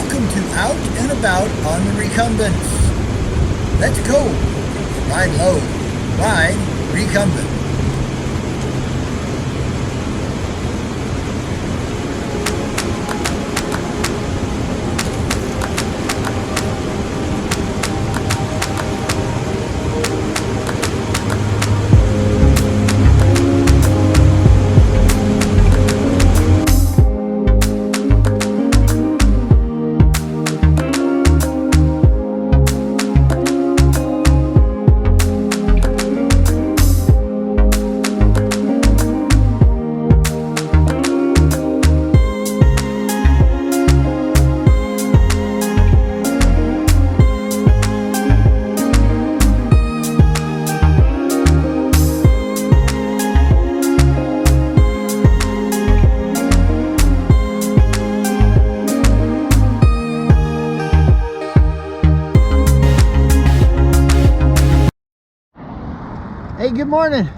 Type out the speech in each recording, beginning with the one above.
Welcome to Out and About on the Recumbents. Let's go. Ride low. Ride recumbent. Hey, good morning.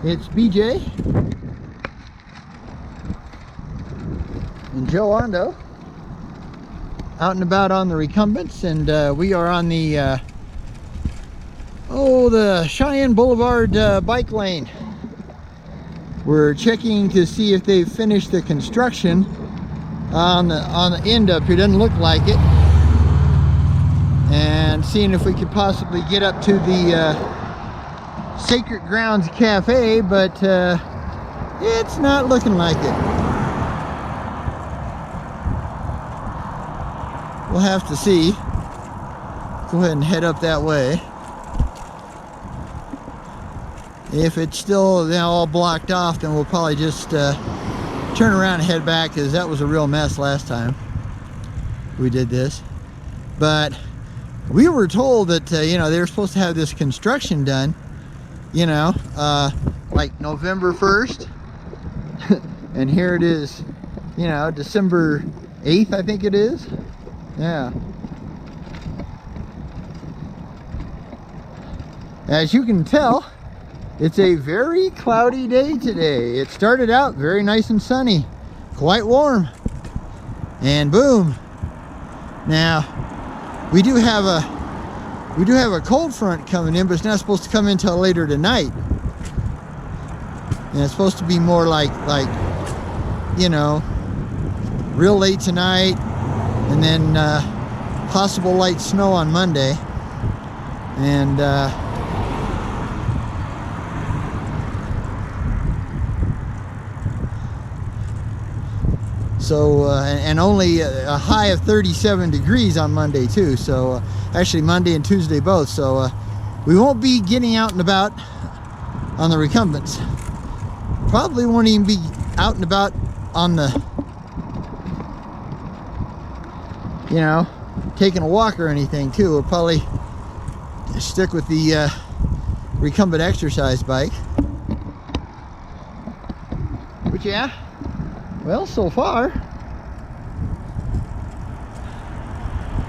It's BJ and Joe Ondo out and about on the Recumbents, and we are on the Cheyenne Boulevard bike lane. We're checking to see if they've finished the construction on the end up here. Doesn't look like it, and seeing if we could possibly get up to the Sacred Grounds Cafe, but it's not looking like it. We'll have to see. Go ahead and head up that way. If it's still all blocked off, then we'll probably just turn around and head back, because that was a real mess last time we did this. But we were told that they were supposed to have this construction done like November 1st. And here it is, December 8th, I think it is. Yeah. As you can tell, it's a very cloudy day today. It started out very nice and sunny, quite warm, and boom. Now, we do have a cold front coming in, but it's not supposed to come in till later tonight. And it's supposed to be more like real late tonight, and then possible light snow on Monday. And and only a high of 37 degrees on Monday too. So actually Monday and Tuesday both. So we won't be getting out and about on the Recumbents. Probably won't even be out and about on the, taking a walk or anything too. We'll probably stick with the recumbent exercise bike. But yeah, well, so far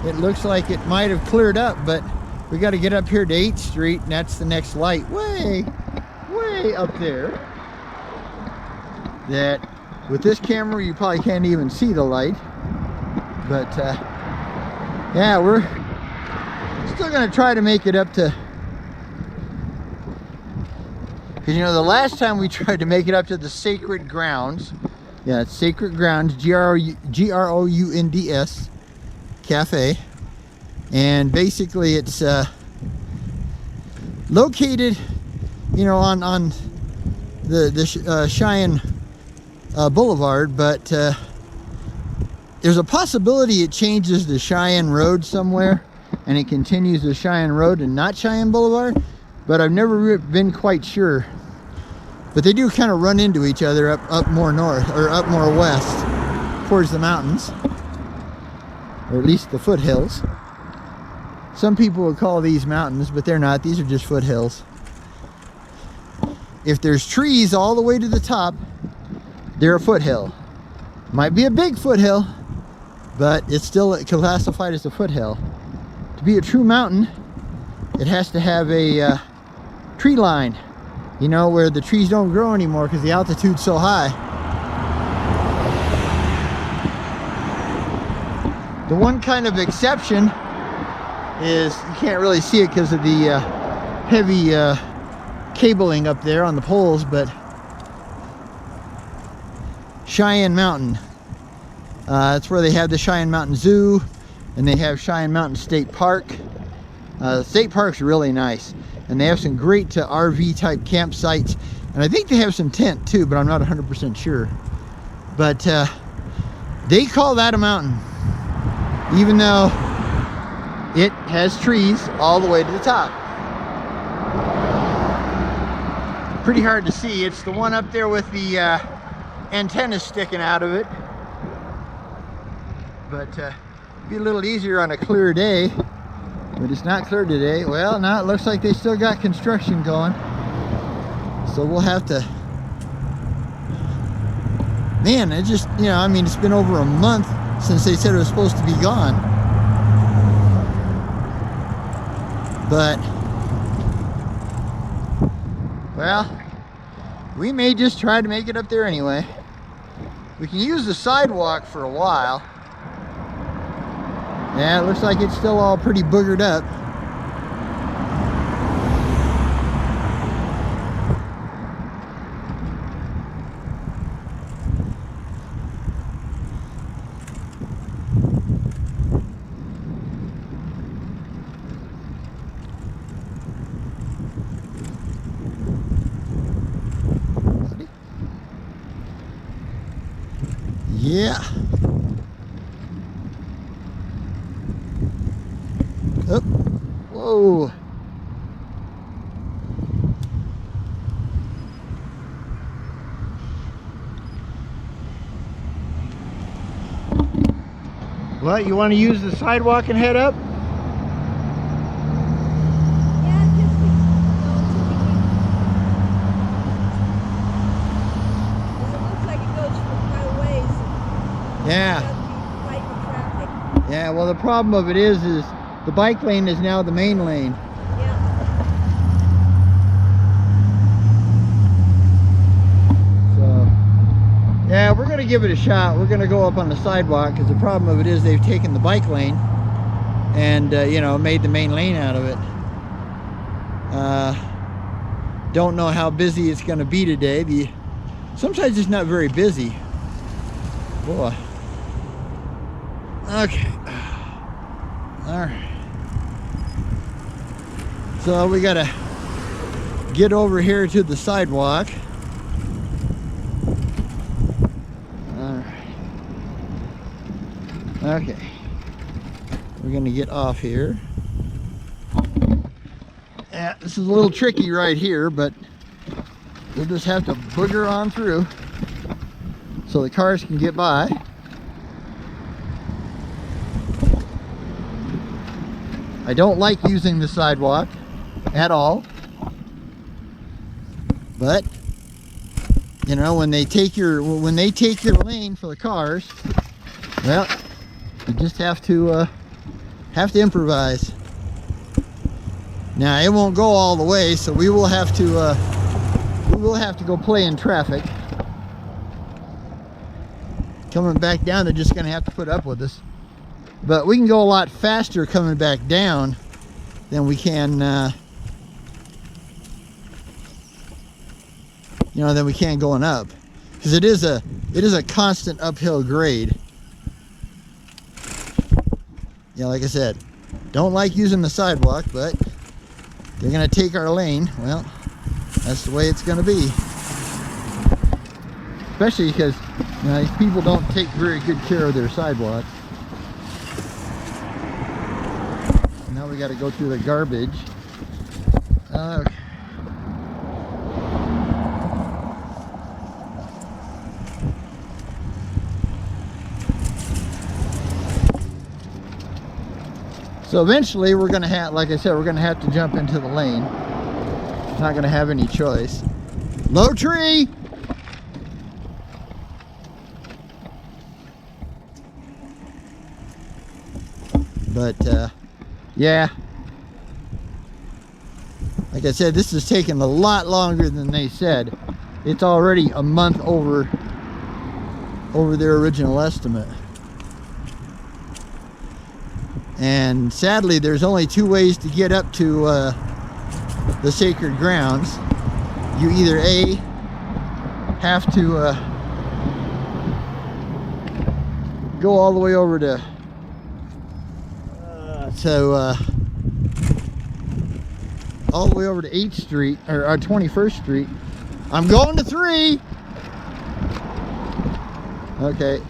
it looks like it might have cleared up, but we got to get up here to 8th Street, and that's the next light way up there. That with this camera you probably can't even see the light. But yeah, we're still going to try to make it up to, because the last time we tried to make it up to the Sacred Grounds, yeah, it's Sacred Grounds, G-R-O-U-N-D-S Cafe, and basically it's located on the Cheyenne Boulevard, but there's a possibility it changes the Cheyenne Road somewhere and it continues the Cheyenne Road and not Cheyenne Boulevard, but I've never been quite sure. But they do kind of run into each other up more north, or up more west towards the mountains, or at least the foothills. Some people would call these mountains, but they're not. These are just foothills. If there's trees all the way to the top, they're a foothill. Might be a big foothill, but it's still classified as a foothill. To be a true mountain, it has to have a tree line, where the trees don't grow anymore because the altitude's so high. The one kind of exception is you can't really see it because of the heavy cabling up there on the poles, but Cheyenne Mountain. That's where they have the Cheyenne Mountain Zoo, and they have Cheyenne Mountain State Park. The state park's really nice, and they have some great RV type campsites, and I think they have some tent too, but I'm not 100% sure. But they call that a mountain, even though it has trees all the way to the top. Pretty hard to see. It's the one up there with the antennas sticking out of it. But be a little easier on a clear day. But it's not clear today. Well, now it looks like they still got construction going. So we'll have to... Man, it just, you know, I mean, it's been over a month since they said it was supposed to be gone. But, well, we may just try to make it up there anyway. We can use the sidewalk for a while. Yeah, it looks like it's still all pretty boogered up. Yeah. Oh, whoa. What, you want to use the sidewalk and head up? Yeah, just it looks like it goes for quite a ways. Yeah. Fighting traffic. Yeah, well, the problem of it is the bike lane is now the main lane. Yeah. So, yeah, we're going to give it a shot. We're going to go up on the sidewalk because the problem of it is they've taken the bike lane and, you know, made the main lane out of it. Don't know how busy it's going to be today. Sometimes it's not very busy. Boy. Okay. All right. So we got to get over here to the sidewalk. All right. Okay. We're going to get off here. Yeah, this is a little tricky right here, but we'll just have to booger on through so the cars can get by. I don't like using the sidewalk at all, but you know, when they take your lane for the cars, well, you just have to improvise. Now it won't go all the way, so we will have to go play in traffic. Coming back down, they're just going to have to put up with us. But we can go a lot faster coming back down than we can, you know, than we can going up, because it is a constant uphill grade. Yeah, like I said, don't like using the sidewalk, but they're gonna take our lane. Well, that's the way it's gonna be. Especially because, you know, these people don't take very good care of their sidewalks. Now we got to go through the garbage. Okay. So eventually we're going to have, like I said, we're going to have to jump into the lane. Not going to have any choice. Low tree! But, yeah. Like I said, this is taking a lot longer than they said. It's already a month over their original estimate. And sadly, there's only two ways to get up to the sacred grounds. You either A, have to go all the way over to all the way over to 8th Street or 21st Street. I'm going to 3. Okay.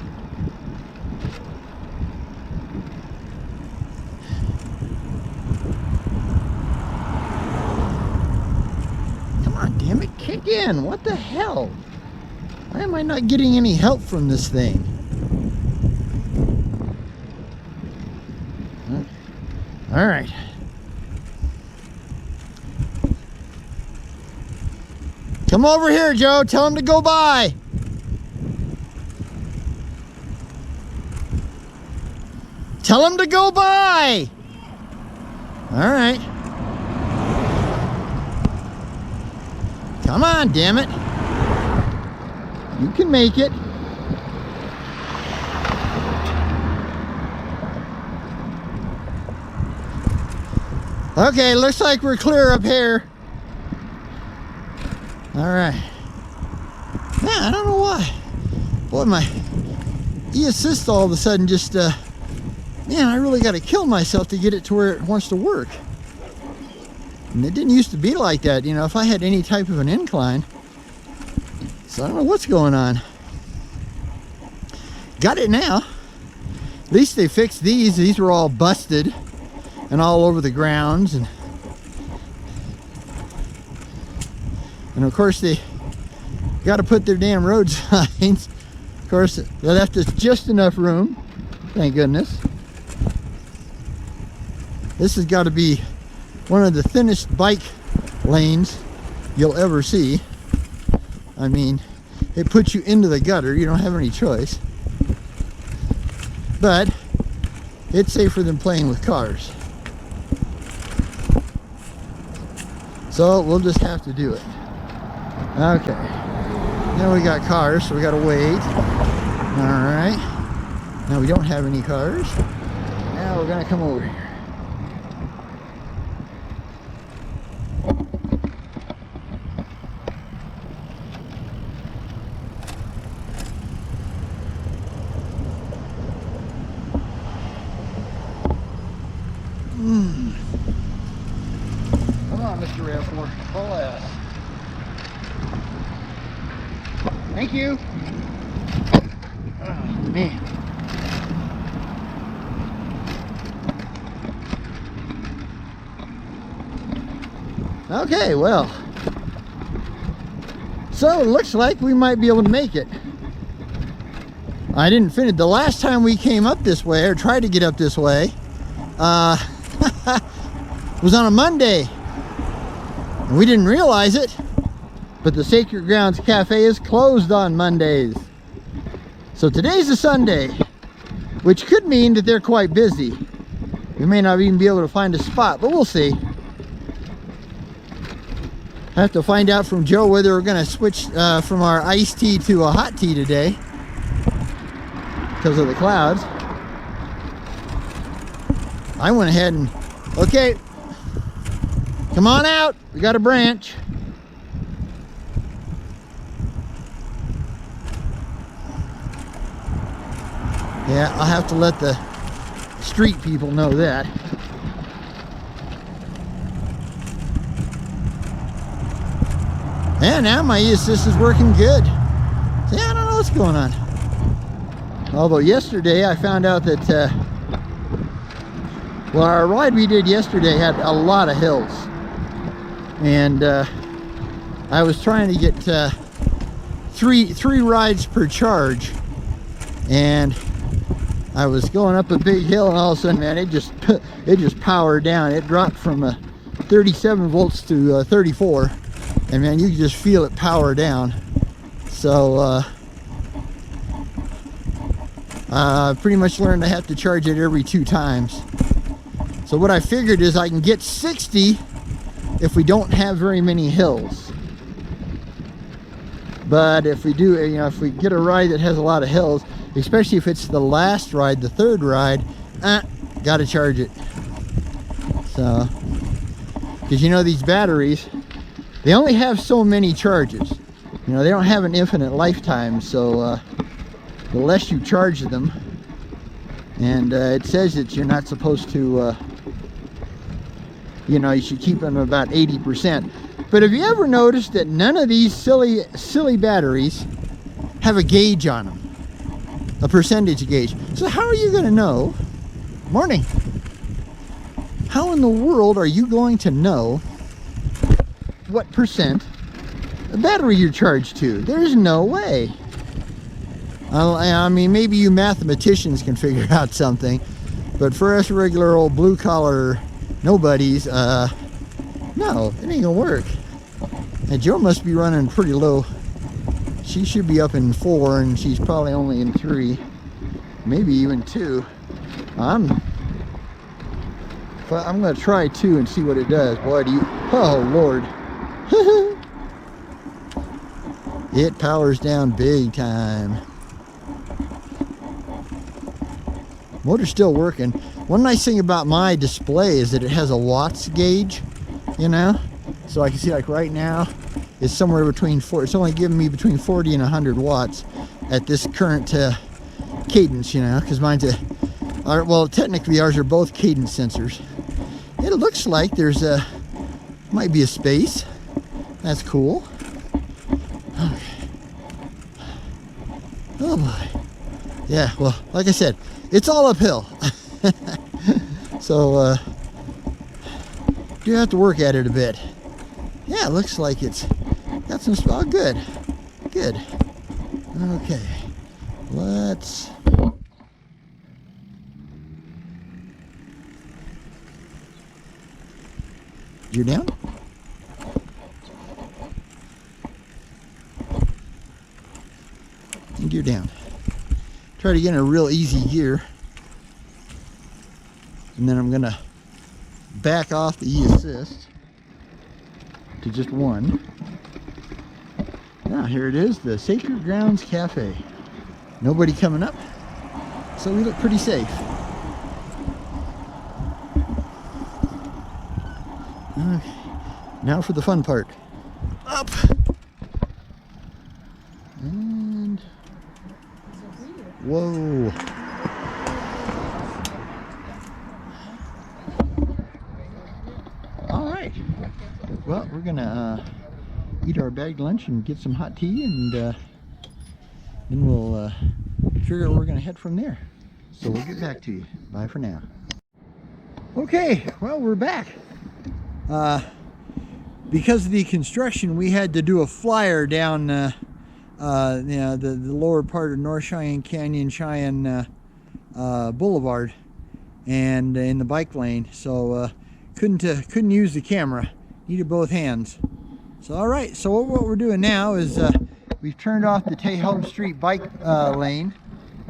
Come on, damn it, kick in. What the hell? Why am I not getting any help from this thing? All right. Come over here, Joe. Tell him to go by. Tell him to go by. All right. Come on, damn it. You can make it. Okay, looks like we're clear up here. All right. Man, I don't know why. Boy, my e-assist all of a sudden just, man, I really got to kill myself to get it to where it wants to work. And it didn't used to be like that, you know, if I had any type of an incline. So I don't know what's going on. Got it now. At least they fixed these. These were all busted and all over the grounds. And of course they got to put their damn road signs. Of course, they left us just enough room. Thank goodness. This has got to be one of the thinnest bike lanes you'll ever see. I mean, it puts you into the gutter. You don't have any choice. But it's safer than playing with cars. So we'll just have to do it. Okay. Now we got cars, so we got to wait. All right. Now we don't have any cars. Now we're going to come over here. Come on, Mr. RAV4. Full ass. Thank you. Oh, man. Okay, well. So it looks like we might be able to make it. I didn't finish. The last time we came up this way, or tried to get up this way, was on a Monday. And we didn't realize it, but the Sacred Grounds Cafe is closed on Mondays. So today's a Sunday, which could mean that they're quite busy. We may not even be able to find a spot, but we'll see. I have to find out from Joe whether we're going to switch from our iced tea to a hot tea today because of the clouds. I went ahead and, okay, come on out. We got a branch. Yeah, I'll have to let the street people know that. Yeah, now my e-assist is working good. So yeah, I don't know what's going on. Although yesterday I found out that, well, our ride we did yesterday had a lot of hills. And I was trying to get three rides per charge. And I was going up a big hill, and all of a sudden, man, it just powered down. It dropped from 37 volts to 34. And man, you can just feel it power down. So I pretty much learned I have to charge it every 2 times. So what I figured is I can get 60 if we don't have very many hills. But if we do, you know, if we get a ride that has a lot of hills, especially if it's the last ride, the third ride, got to charge it. So, because you know these batteries, they only have so many charges. You know, they don't have an infinite lifetime, so the less you charge them, and it says that you're not supposed to, you know, you should keep them about 80%. But have you ever noticed that none of these silly batteries have a gauge on them, a percentage gauge? So how are you going to know? Morning. How in the world are you going to know what percent battery you're charged to? There's no way. I mean, maybe you mathematicians can figure out something, but for us regular old blue collar nobodies, no, it ain't gonna work. And Joe must be running pretty low. She should be up in 4, and she's probably only in 3, maybe even 2. I'm gonna try 2 and see what it does. Boy, do you, oh Lord. It powers down big time. Motor's still working. One nice thing about my display is that it has a watts gauge, you know, so I can see, like right now it's somewhere between it's only giving me between 40 and 100 watts at this current cadence, you know, because mine's well, technically ours are both cadence sensors. It looks like there's might be a space. That's cool. Okay. Oh boy. Yeah, well, like I said, it's all uphill. So you have to work at it a bit. Yeah, it looks like it's got some, oh, good. Okay, let's, you're down? And you're down. Try to get in a real easy gear. And then I'm gonna back off the E-assist to just 1. Now here it is, the Sacred Grounds Cafe. Nobody coming up, so we look pretty safe. Okay, now for the fun part. Up! And whoa! All right. Well, we're gonna eat our bagged lunch and get some hot tea, and then we'll figure out where we're gonna head from there. So we'll get back to you. Bye for now. Okay, well, we're back. Because of the construction, we had to do a flyer down you know, the lower part of North Cheyenne Canyon, Cheyenne Boulevard, and in the bike lane. So couldn't use the camera. Needed both hands. So all right. So what we're doing now is we've turned off the Tejon Street bike lane,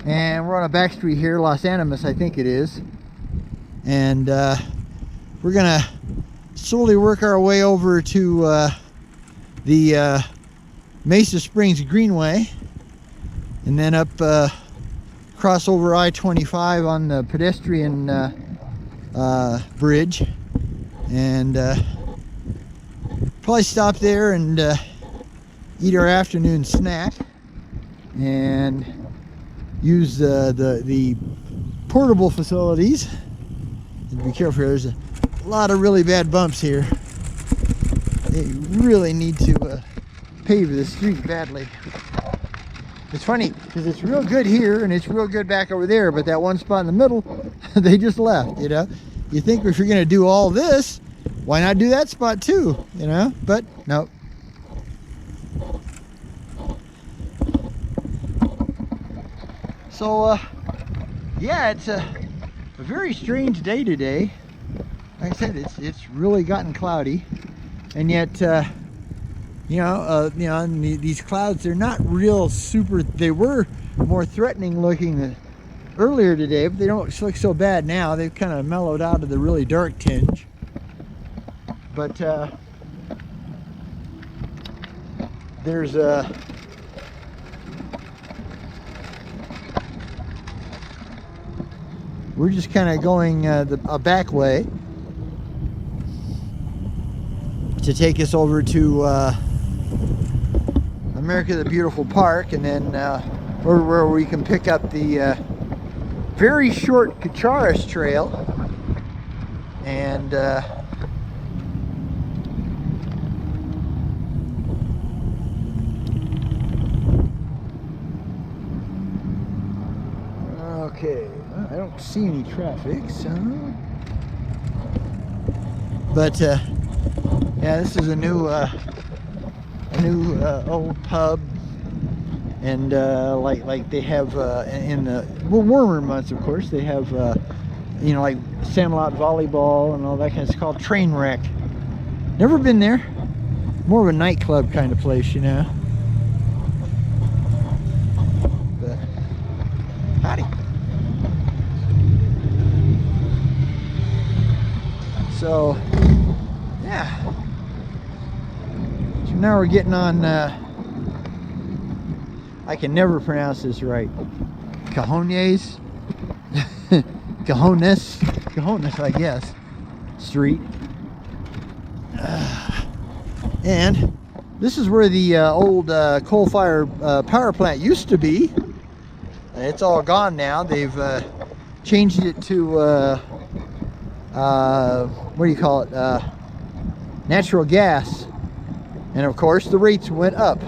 and we're on a back street here, Los Animas, I think it is. And we're gonna slowly work our way over to the Mesa Springs Greenway, and then up cross over I-25 on the pedestrian bridge, and probably stop there and eat our afternoon snack and use the portable facilities. And be careful, there's a lot of really bad bumps here. They really need to pave the street badly. It's funny because it's real good here and it's real good back over there, but that one spot in the middle, they just left, you know. You think if you're going to do all this, why not do that spot too, you know? But no. So yeah, it's a very strange day today. Like I said, it's really gotten cloudy, and yet you know, and these clouds, they're not real super. They were more threatening looking earlier today, but they don't look so bad now. They've kind of mellowed out of the really dark tinge. But there's we're just kind of going a back way to take us over to America the Beautiful Park, and then where we can pick up the very short Cacharis Trail, and okay, well, I don't see any traffic, so, but yeah, this is a new old pub, and like they have in the warmer months, of course, they have you know, like Sandlot volleyball and all that kind of. It's called Trainwreck. Never been there. More of a nightclub kind of place, you know. But howdy. So yeah. So now we're getting on. I can never pronounce this right. Cajones, Cajones, I guess. Street. And this is where the old coal-fired power plant used to be. It's all gone now. They've changed it to what do you call it? Natural gas. And of course, the rates went up.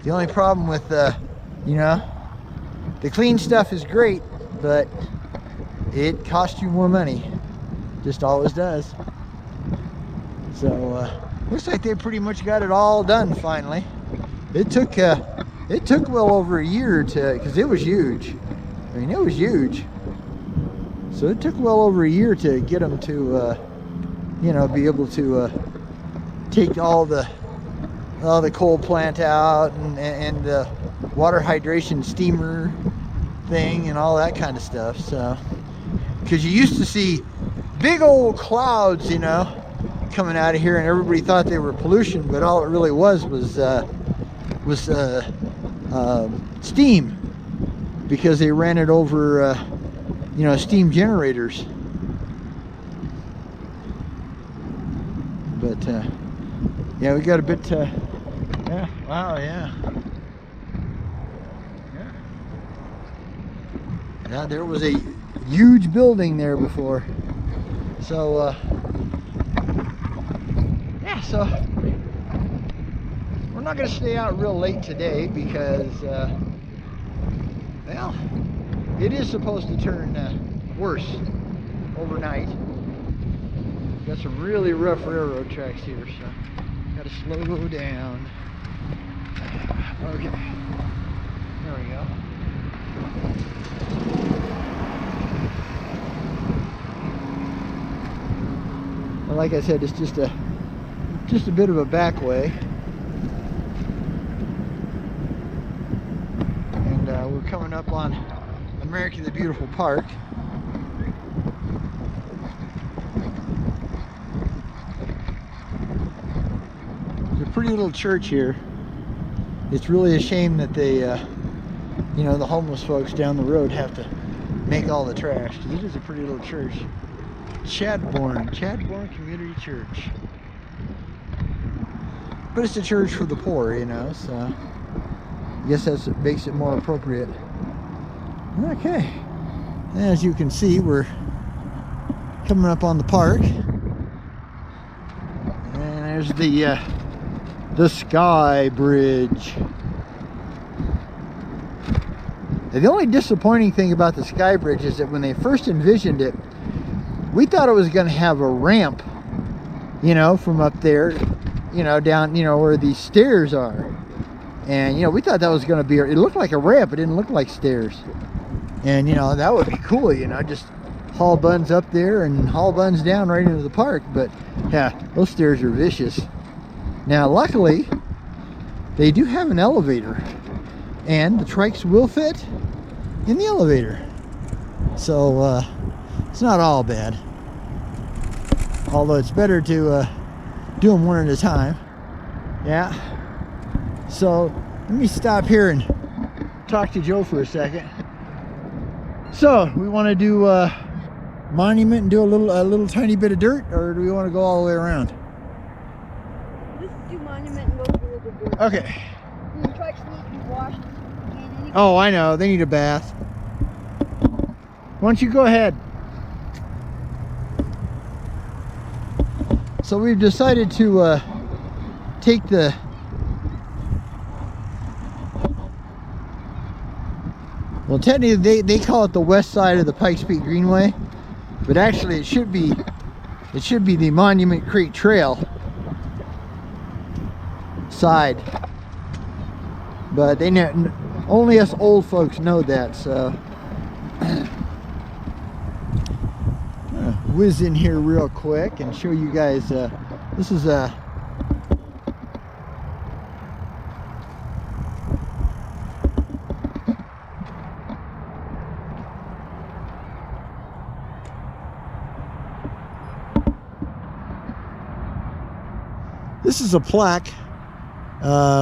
The only problem with you know, the clean stuff is great, but it costs you more money. Just always does. So looks like they pretty much got it all done finally. It took well over a year to, because it was huge. I mean, it was huge. So it took well over a year to get them to you know, be able to take all the coal plant out, and the water hydration steamer thing and all that kind of stuff. So, because you used to see big old clouds, you know, coming out of here, and everybody thought they were pollution, but all it really was steam, because they ran it over you know, steam generators. But yeah, we got a bit yeah, wow, yeah. Yeah, there was a huge building there before. So yeah, so we're not going to stay out real late today because well, it is supposed to turn worse overnight. Got some really rough railroad tracks here, so got to slow down. Okay, there we go. Well, like I said, it's just a bit of a back way, and we're coming up on America the Beautiful Park. There's a pretty little church here. It's really a shame that they, you know, the homeless folks down the road have to make all the trash, because it is a pretty little church. Chadbourne Community Church. But it's a church for the poor, you know, so I guess that's what makes it more appropriate. Okay, as you can see, we're coming up on the park, and there's the Sky Bridge. And the only disappointing thing about the Sky Bridge is that when they first envisioned it, we thought it was going to have a ramp, you know, from up there, you know, down, you know, where these stairs are. And, you know, we thought that was going to be, it looked like a ramp, it didn't look like stairs. And, you know, that would be cool, you know, just haul buns up there and haul buns down right into the park. But, yeah, those stairs are vicious. Now, luckily, they do have an elevator, and the trikes will fit in the elevator. So, it's not all bad. Although it's better to do them one at a time. Yeah. So let me stop here and talk to Joe for a second. So we want to do Monument and do a little tiny bit of dirt, or do we want to go all the way around? Let's do Monument and go through a little bit. Okay. The trucks need to be washed again anyway. Oh, I know. They need a bath. Why don't you go ahead? So we've decided to take the well, technically they call it the west side of the Pikes Peak Greenway, but actually it should be the Monument Creek Trail side. But they only us old folks know that, so whiz in here real quick and show you guys. This is a plaque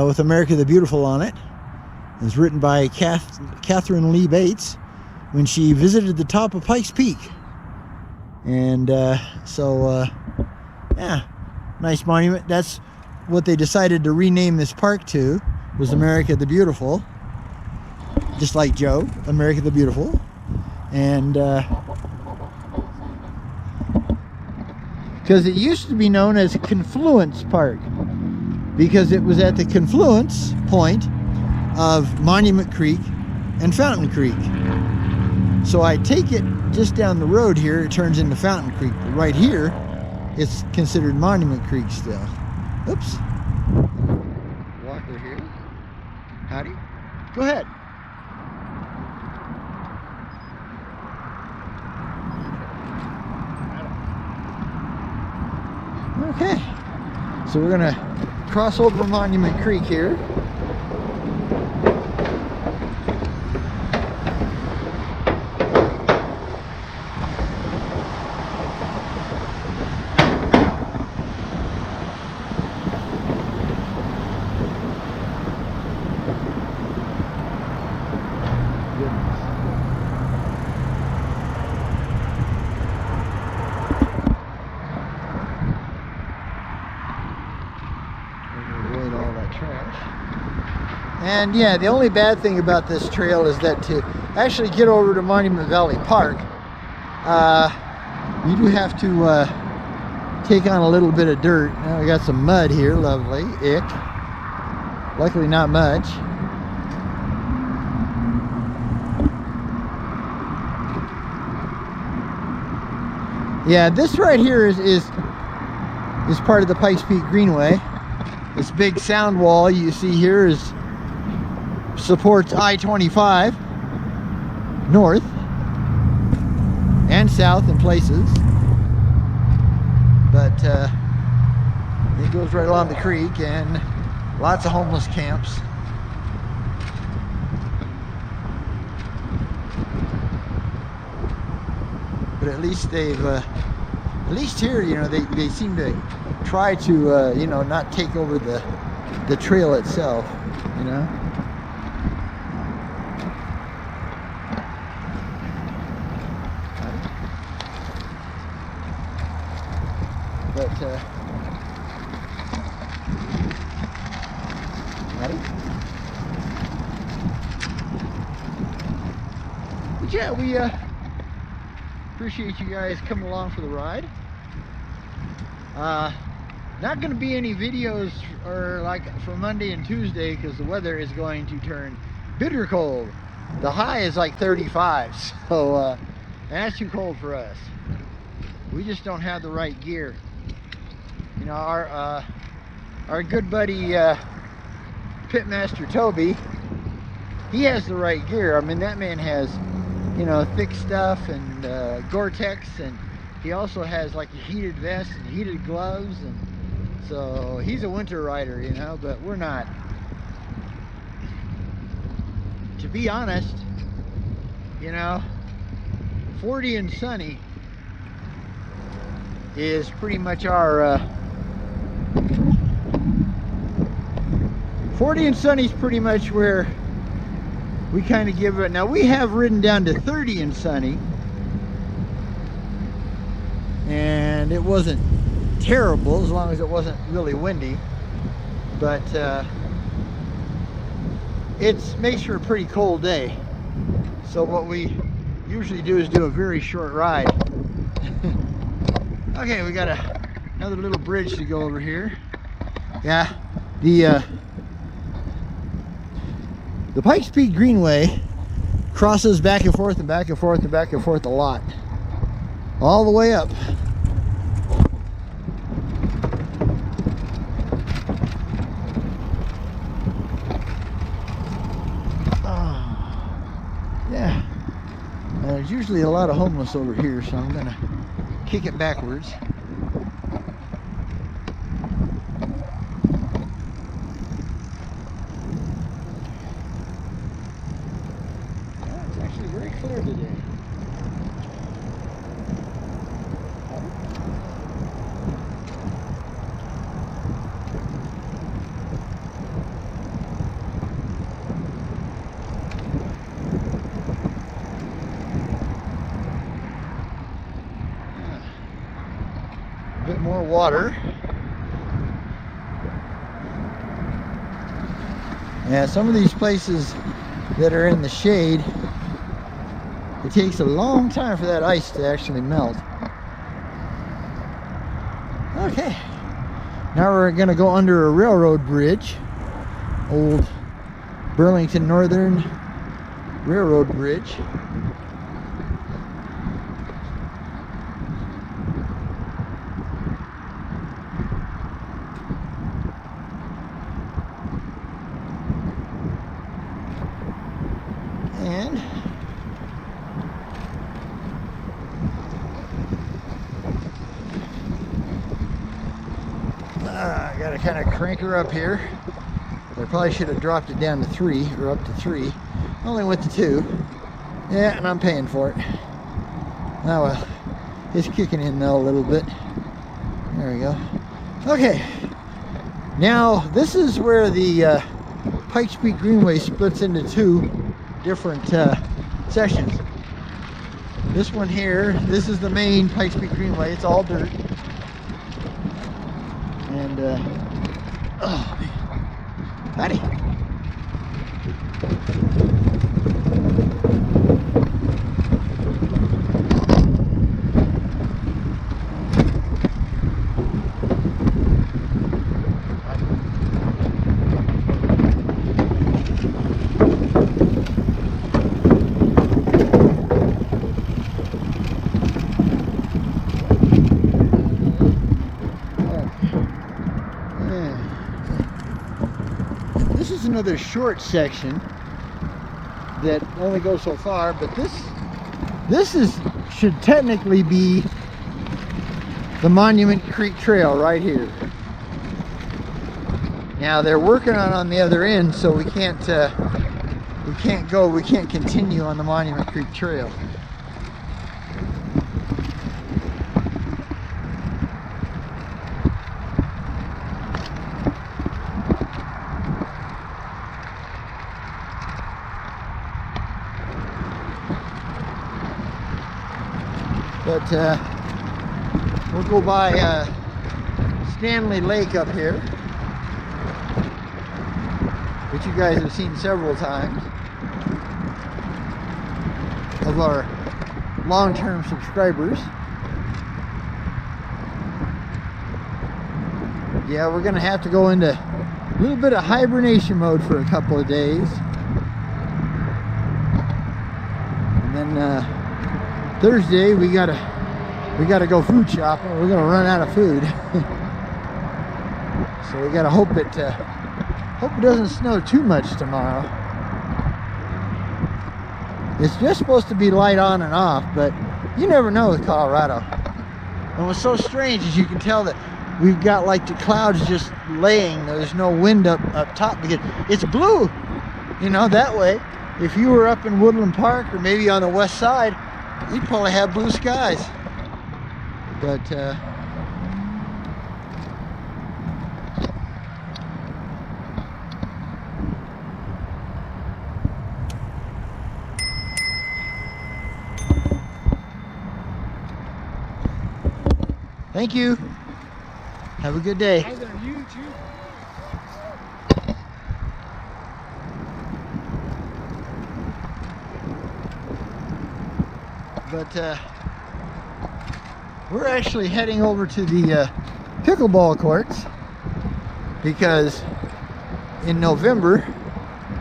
with America the Beautiful on it. It's written by Catherine Lee Bates when she visited the top of Pikes Peak. And yeah, nice monument. That's what they decided to rename this park to, was America the Beautiful. Just like Joe, America the Beautiful. And because it used to be known as Confluence Park, because it was at the confluence point of Monument Creek and Fountain Creek. So I take it just down the road here, it turns into Fountain Creek. But right here, it's considered Monument Creek still. Oops. Walker here. Howdy. Go ahead. Okay. So we're gonna cross over Monument Creek here. And yeah, the only bad thing about this trail is that to actually get over to Monument Valley Park, you do have to take on a little bit of dirt. Now we got some mud here, lovely, ick. Luckily not much. Yeah, this right here is part of the Pikes Peak Greenway. This big sound wall you see here supports I-25 north and south in places, but it goes right along the creek, and lots of homeless camps. But at least at least here, you know, they seem to try to you know, not take over the trail itself, you know. But yeah, we appreciate you guys coming along for the ride. Not going to be any videos for Monday and Tuesday because the weather is going to turn bitter cold. The high is like 35, so that's too cold for us. We just don't have the right gear. You know, our good buddy Pitmaster Toby, he has the right gear. I mean, that man has, you know, thick stuff and Gore-Tex, and he also has like a heated vest and heated gloves, and so he's a winter rider, you know, but we're not. To be honest, you know, 40 and sunny is pretty much our 40 and sunny is pretty much where we kind of give it. Now we have ridden down to 30 and sunny, and it wasn't terrible as long as it wasn't really windy, but it makes for a pretty cold day. So what we usually do is do a very short ride. Okay, we got another little bridge to go over here. Yeah, the Pikes Peak Greenway crosses back and forth and back and forth and back and forth a lot, all the way up. Yeah, there's usually a lot of homeless over here, so I'm gonna kick it backwards. It's actually very clear today. A bit more water. Yeah, some of these places that are in the shade, it takes a long time for that ice to actually melt. Okay, now we're gonna go under a railroad bridge, old Burlington Northern Railroad Bridge. And I gotta kind of crank her up here. I probably should have dropped it down to 3 or up to 3. Only went to 2. Yeah, and I'm paying for it. Oh well, it's kicking in now a little bit. There we go. Okay, now this is where the Pikes Peak Greenway splits into 2 different sections. This one here, this is the main Pikes Peak Greenway. It's all dirt. And oh man, howdy. This is another short section that only goes so far, but this should technically be the Monument Creek Trail right here. Now they're working on the other end, so we can't continue on the Monument Creek Trail. But we'll go by Stanley Lake up here, which you guys have seen several times of our long-term subscribers. Yeah, we're gonna have to go into a little bit of hibernation mode for a couple of days, and then Thursday we gotta go food shopping. We're gonna run out of food. So we gotta hope it doesn't snow too much tomorrow. It's just supposed to be light on and off, but you never know with Colorado. And what's so strange is you can tell that we've got like the clouds just laying. There's no wind up top because it's blue, you know, that way. If you were up in Woodland Park or maybe on the west side, you'd probably have blue skies. But Thank you. Have a good day. Hi there, you too. But we're actually heading over to the pickleball courts because in November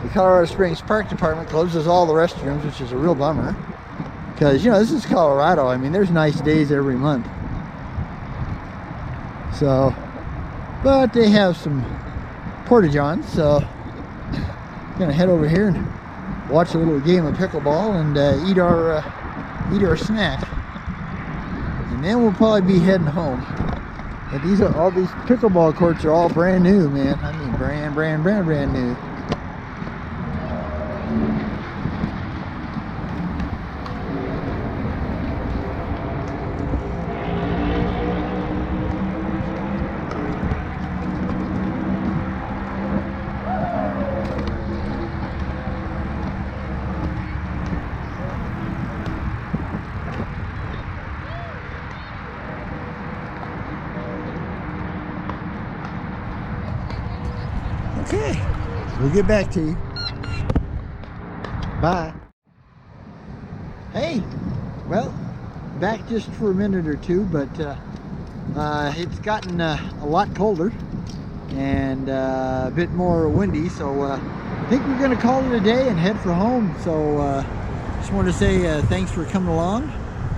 the Colorado Springs Park Department closes all the restrooms, which is a real bummer because, you know, this is Colorado. I mean, there's nice days every month. So, but they have some porta-johns, so I'm gonna head over here and watch a little game of pickleball and eat our snack, and then we'll probably be heading home. But all these pickleball courts are all brand new, man. I mean, brand new. Okay, we'll get back to you. Bye. Hey, well, back just for a minute or two, but it's gotten a lot colder and a bit more windy, so I think we're gonna call it a day and head for home. So just want to say thanks for coming along.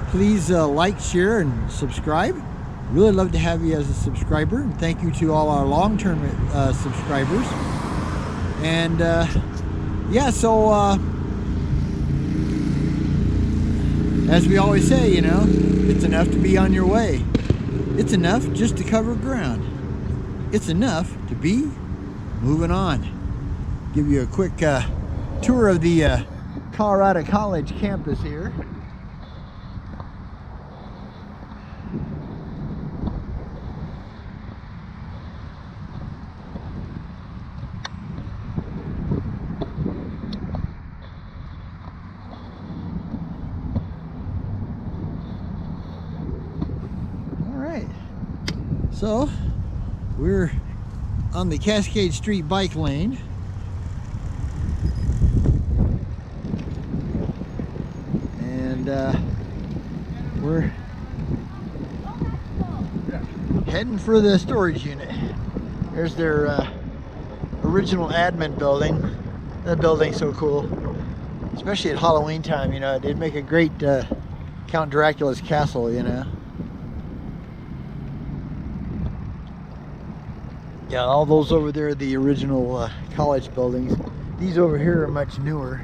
Please like, share, and subscribe. Really love to have you as a subscriber, and thank you to all our long-term subscribers. And yeah, so as we always say, you know, it's enough to be on your way. It's enough just to cover ground. It's enough to be moving on. Give you a quick tour of the Colorado College campus here. So we're on the Cascade Street bike lane, and we're heading for the storage unit. There's their original admin building. That building's so cool, especially at Halloween time. You know, it'd make a great Count Dracula's castle, you know. Yeah, all those over there are the original college buildings. These over here are much newer,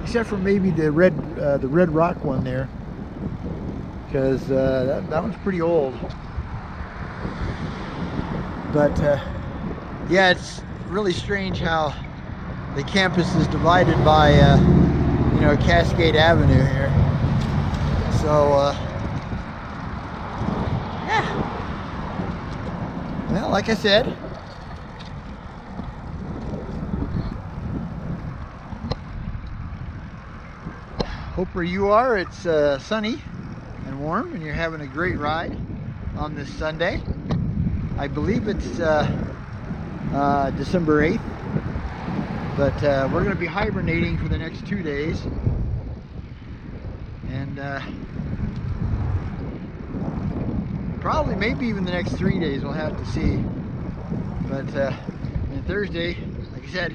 except for maybe the Red Rock one there, because that one's pretty old. But yeah, it's really strange how the campus is divided by you know, Cascade Avenue here. So yeah. Well, like I said, hope where you are it's sunny and warm and you're having a great ride on this Sunday. I believe it's December 8th, but we're going to be hibernating for the next 2 days, and probably maybe even the next 3 days, we'll have to see. But on Thursday, like I said,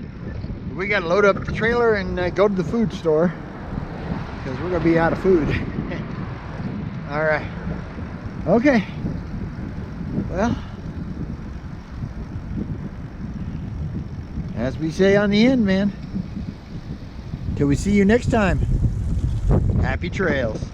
we got to load up the trailer and go to the food store because we're going to be out of food. All right. Okay. Well, as we say on the end, man, till we see you next time, happy trails.